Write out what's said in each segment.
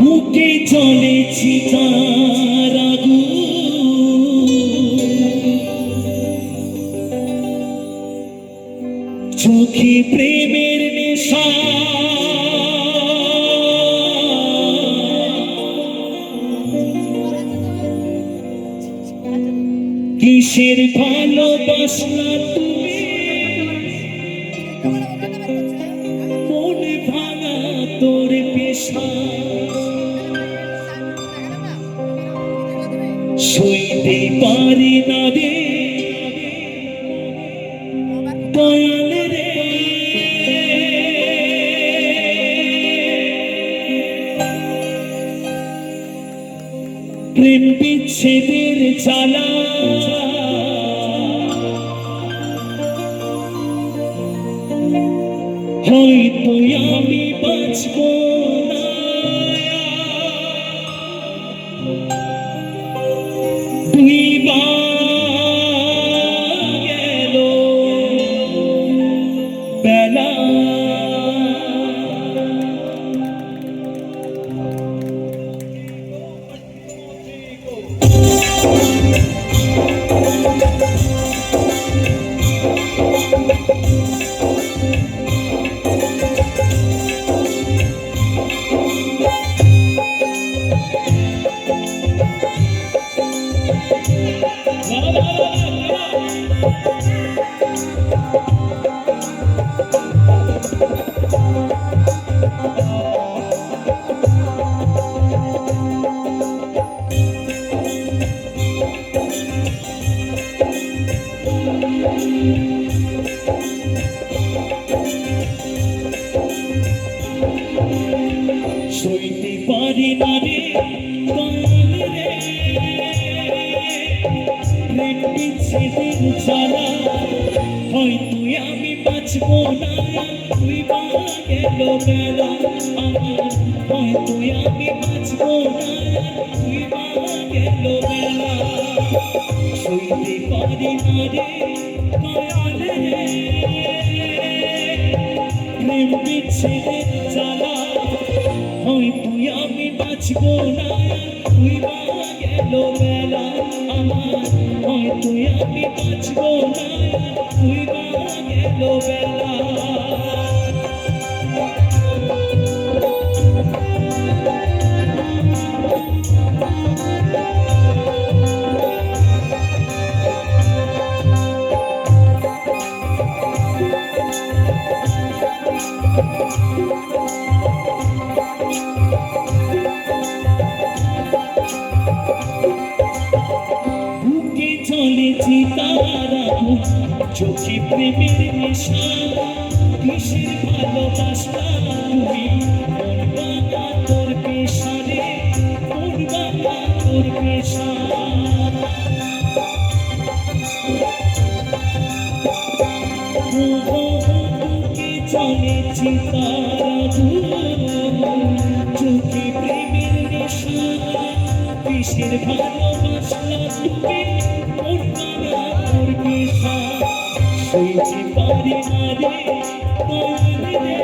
বুকে চলেছি তার আগুন, চোখে প্রেমের নেশা, কিসের ভালোবাসা তুমি, মন ভাঙা তোর পেশা, সইতে পারি না রে দয়াল রে, প্রেম বিচ্ছেদের জ্বালা, হয়তো আমি বাঁচব না, দুইবার গেল বেলা, সইতে পারি না রে দয়াল রে, প্রেম বিচ্ছেদের জ্বালা, হয়তো আমি বাঁচব না, দুইবার গেল বেলা আমার, হয়তো আমি বাঁচব না, দুইবার গেল বেলা, সইতে পারি না রে দয়াল রে, প্রেম বিচ্ছেদের জ্বালা, হয়তো আমি বাঁচব না, দুইবার গেল বেলা আমার, হয়তো আমি বাঁচব না, দুইবার গেল বেলা। বুকে চলেছি তার আগুন, চোখে প্রেমের নেশা, কিসের ভালোবাসা তুমি, মন ভাঙা তোর পেশা রে, মন ভাঙা তোর পেশা, বুকে চলেছি তার আগুন, চোখে প্রেমের নেশা, কিসের ভালোবাসা তুমি, মন ভাঙা তোর পেশা, সইতে পারি না রে দয়াল রে,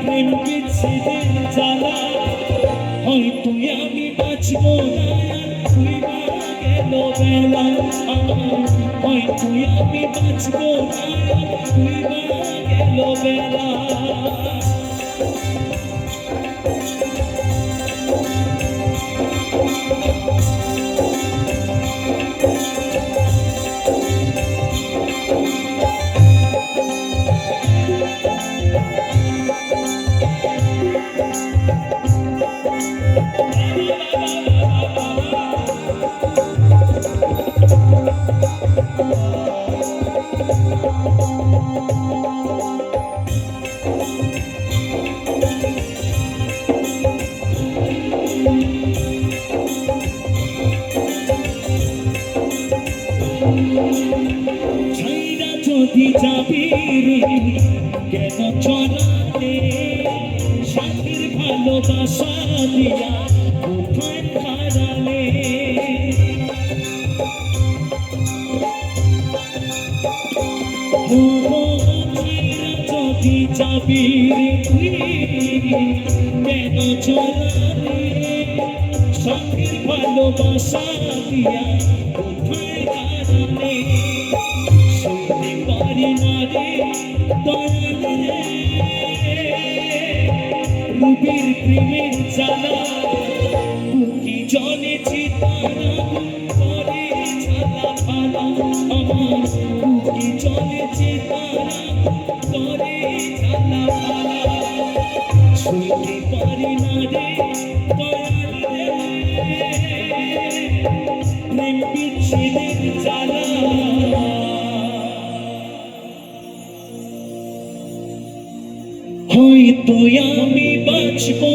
প্রেম বিচ্ছেদের জ্বালা, হয়তো আমি বাঁচব না, দুইবার গেল বেলা আমার, হয়তো আমি বাঁচব না, দুইবার গেল বেলা। ছাইরা যদি যাবি রে কেন চলাতে, সাথীর ভালোবাসা দিয়া কোথায় হারালে, ছাইরা কোটি যাবি রে তুই কেন চলালে সঙ্গের ভালোবাসা দিয়া কোথায় দাঁড়ালে শুনতে পারি না রে দয়াল রে রুবির প্রেমের জ্বালা বুকি জলে চিতারা করে ঝালা ফালা আমার বুকি জলে চিতারা করে ঝালা ফালা শুনতে পারি না রে দয়াল রে প্রেম বিচ্ছেদের জ্বালা হয়তো আমি বাঁচবো